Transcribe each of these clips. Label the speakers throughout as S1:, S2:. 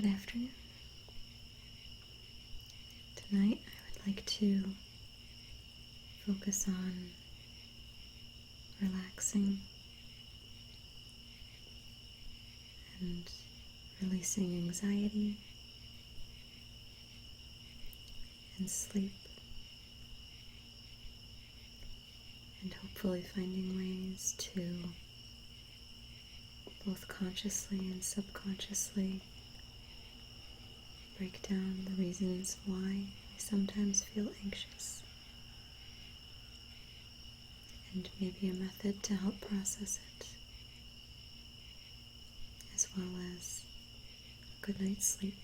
S1: Good afternoon. Tonight I would like to focus on relaxing and releasing anxiety and sleep, and hopefully finding ways to both consciously and subconsciously break down the reasons why we sometimes feel anxious, and maybe a method to help process it, as well as a good night's sleep.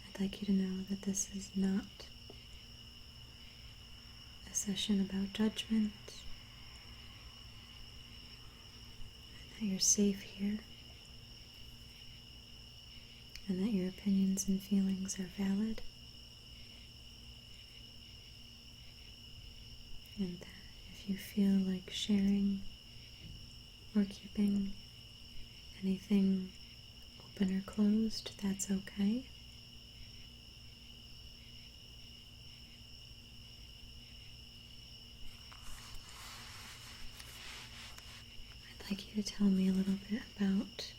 S1: I'd like you to know that this is not a session about judgment, and that you're safe here, and that your opinions and feelings are valid, and that if you feel like sharing or keeping anything open or closed, that's okay. I'd like you to tell me a little bit about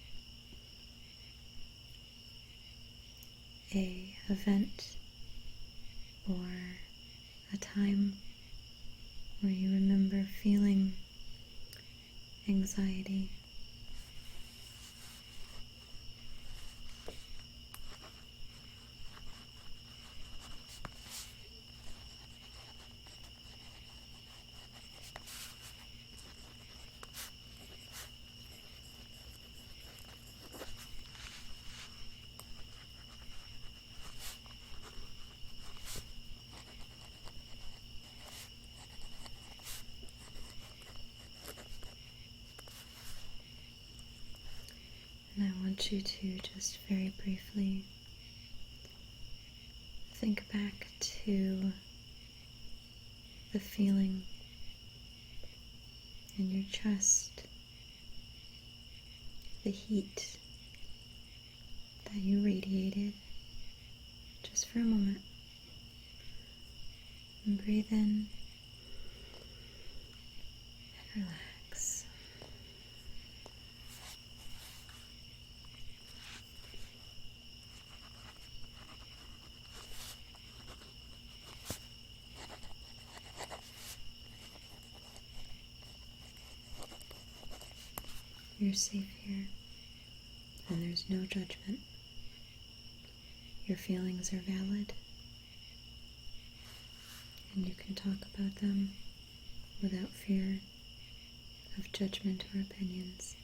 S1: an event or a time where you remember feeling anxiety. And I want you to just very briefly think back to the feeling in your chest, the heat that you radiated, just for a moment. And breathe in and relax. You're safe here, and there's no judgment. Your feelings are valid, and you can talk about them without fear of judgment or opinions.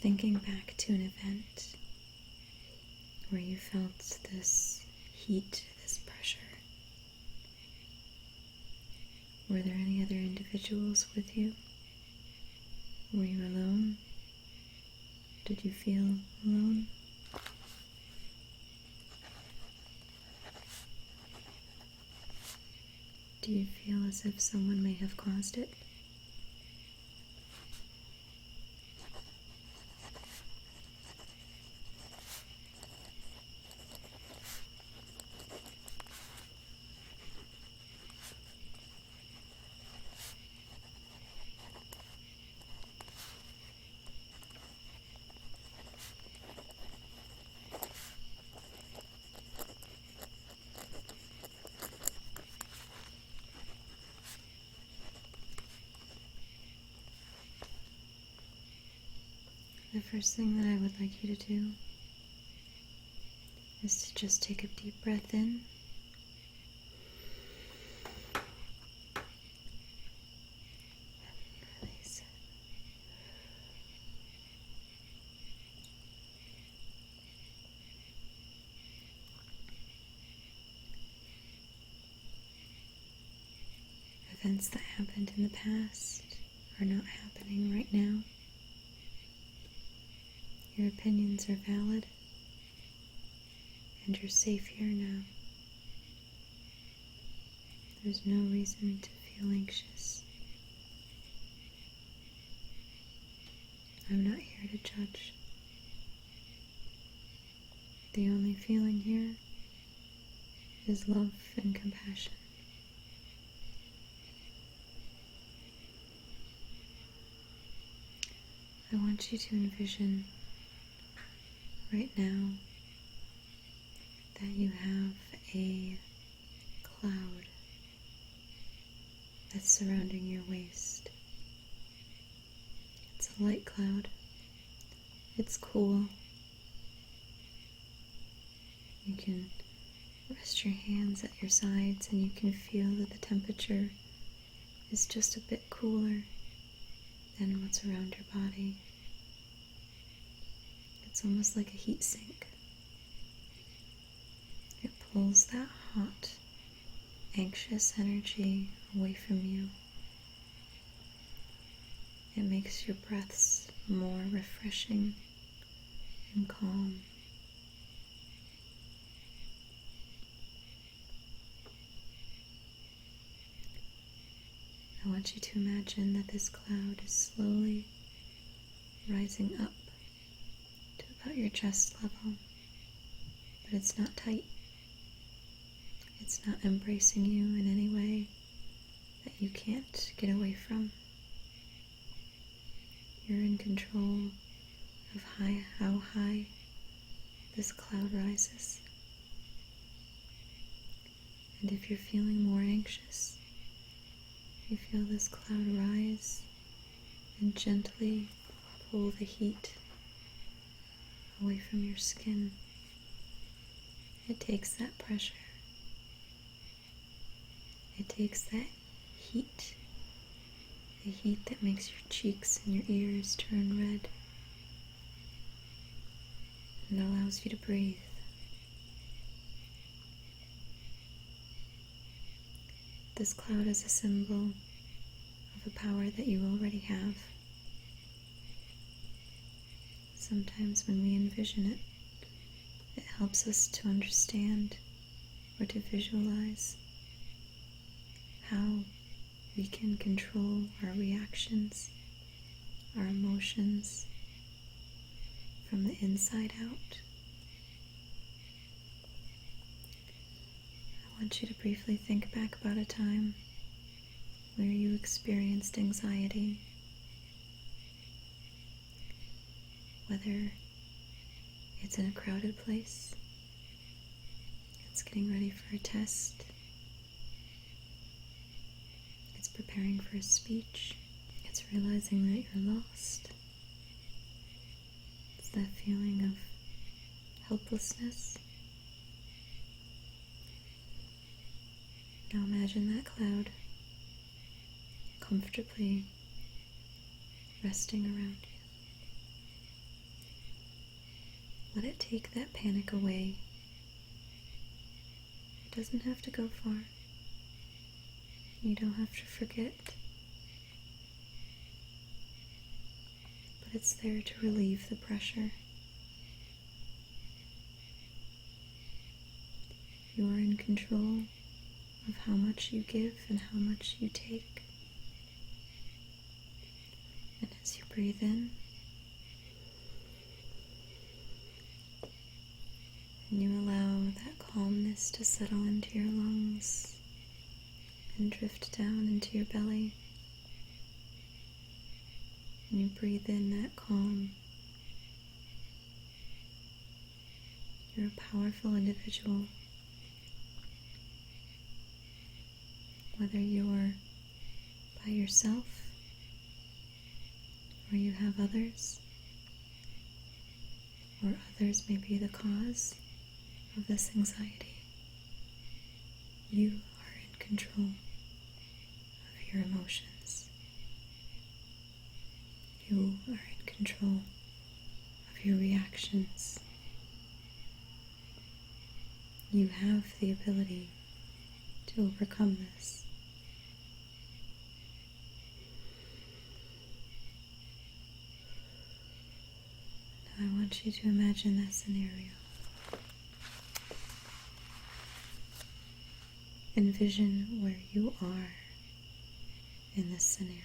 S1: Thinking back to an event where you felt this heat, this pressure. Were there any other individuals with you? Were you alone? Did you feel alone? Do you feel as if someone may have caused it? The first thing that I would like you to do is to just take a deep breath in events that happened in the past are not happening right now. Your opinions are valid, and you're safe here now. There's no reason to feel anxious. I'm not here to judge. The only feeling here is love and compassion. I want you to envision right now that you have a cloud that's surrounding your waist. It's a light cloud. It's cool. You can rest your hands at your sides and you can feel that the temperature is just a bit cooler than what's around your body. It's almost like a heat sink. It pulls that hot, anxious energy away from you. It makes your breaths more refreshing and calm. I want you to imagine that this cloud is slowly rising up to about your chest level, but it's not tight. It's not embracing you in any way that you can't get away from. You're in control of how high this cloud rises. And if you're feeling more anxious, you feel this cloud rise and gently pull the heat away from your skin. It takes that pressure. It takes that heat, the heat that makes your cheeks and your ears turn red, and allows you to breathe. This cloud is a symbol of a power that you already have. Sometimes when we envision it, it helps us to understand or to visualize how we can control our reactions, our emotions from the inside out. I want you to briefly think back about a time where you experienced anxiety, whether it's in a crowded place, it's getting ready for a test, it's preparing for a speech, it's realizing that you're lost. It's that feeling of helplessness. Now imagine that cloud comfortably resting around you. Let it take that panic away. It doesn't have to go far. You don't have to forget. But it's there to relieve the pressure. You are in control of how much you give and how much you take. And as you breathe in, and you allow that calmness to settle into your lungs and drift down into your belly, and you breathe in that calm, you're a powerful individual. Whether you're by yourself or you have others, or others may be the cause of this anxiety, you are in control of your emotions. You are in control of your reactions. You have the ability to overcome this. I want you to imagine that scenario. Envision where you are in this scenario.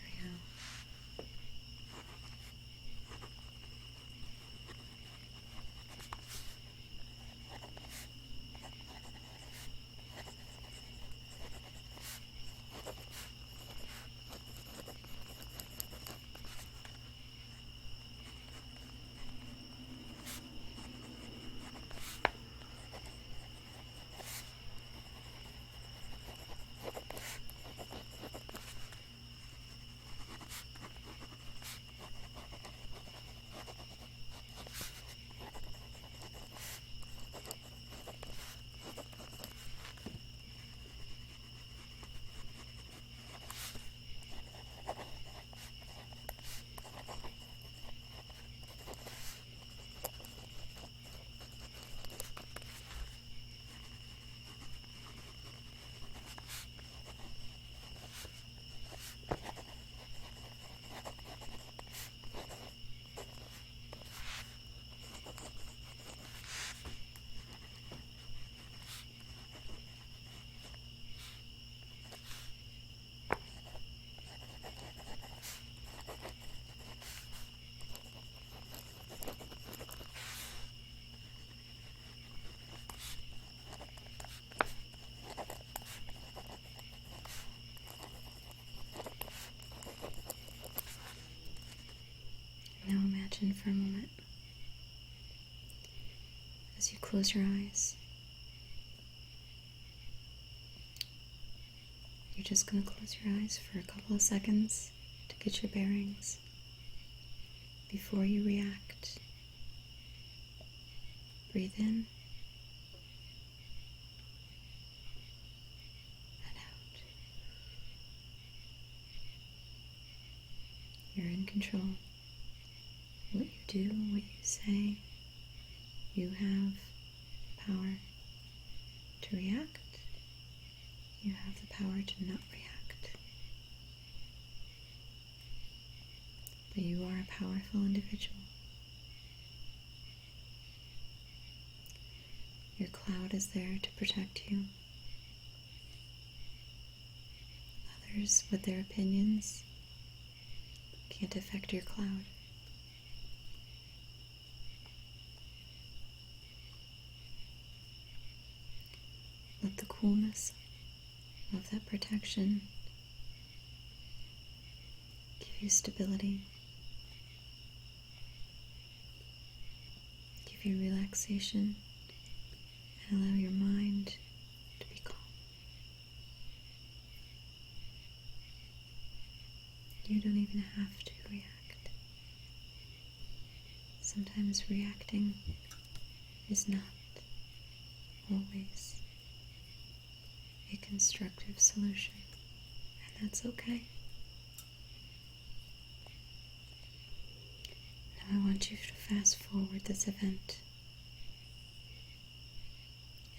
S1: Now imagine for a moment, as you close your eyes, you're just going to close your eyes for a couple of seconds to get your bearings before you react. Breathe in and out. You're in control. What you do, what you say, you have power to react. You have the power to not react. But you are a powerful individual. Your cloud is there to protect you. Others, with their opinions, can't affect your cloud. Let the coolness of that protection give you stability, give you relaxation, and allow your mind to be calm. You don't even have to react. Sometimes reacting is not always a constructive solution, and that's okay. Now I want you to fast forward this event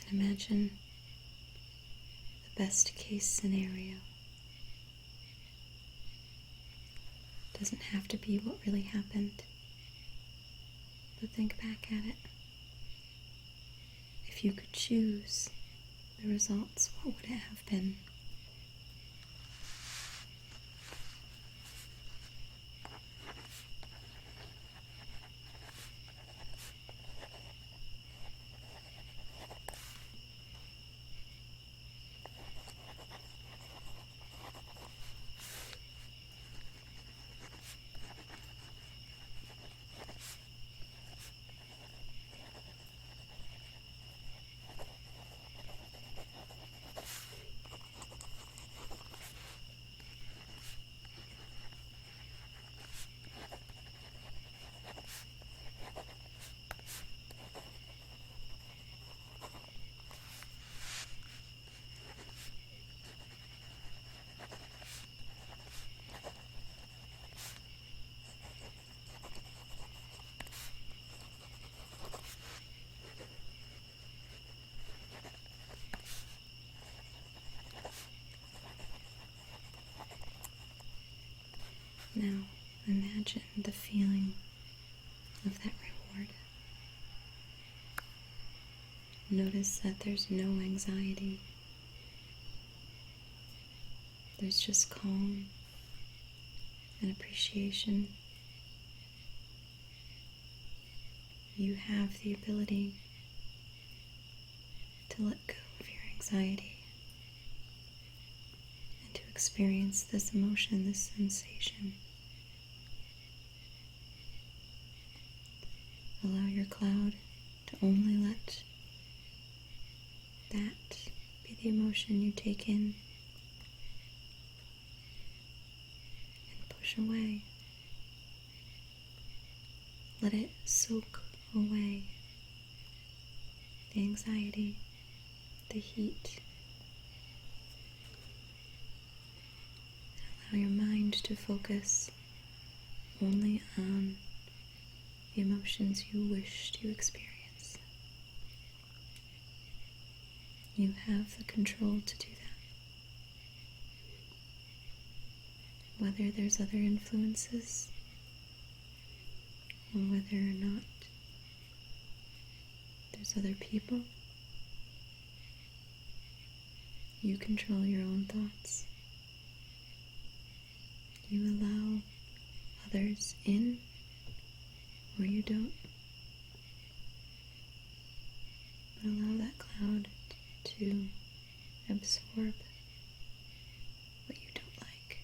S1: and imagine the best case scenario. It doesn't have to be what really happened, but think back at it. If you could choose the results, what would it have been? Now imagine the feeling of that forward. Notice that there's no anxiety. There's just calm and appreciation. You have the ability to let go of your anxiety and to experience this emotion, this sensation. Allow your cloud to only let that be the emotion you take in and push away. Let it soak away the anxiety, the heat. Allow your mind to focus only on the emotions you wish to experience. You have the control to do that. Whether there's other influences or whether or not there's other people, you control your own thoughts. You allow others in or you don't. But allow that cloud to absorb what you don't like.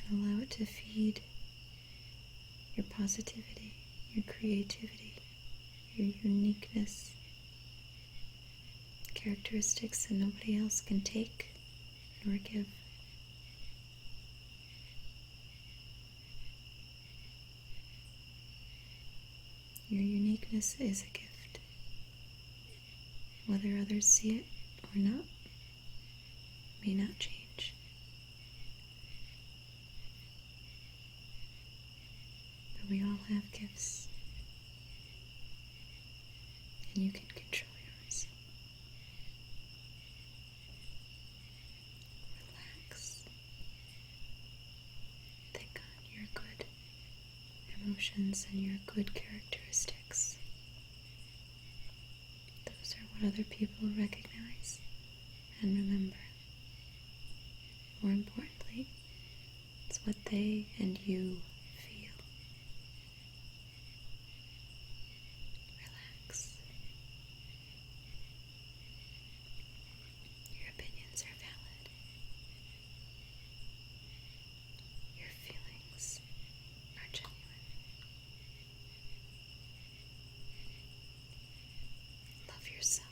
S1: And allow it to feed your positivity, your creativity, your uniqueness, characteristics that nobody else can take nor give. Your uniqueness is a gift. Whether others see it or not may not change. But we all have gifts, and you can control yours. Relax. Think on your good emotions and your good characteristics. Those are what other people recognize and remember. More importantly, it's what they and you feel. Relax. Your opinions are valid. Your feelings are genuine. Love yourself.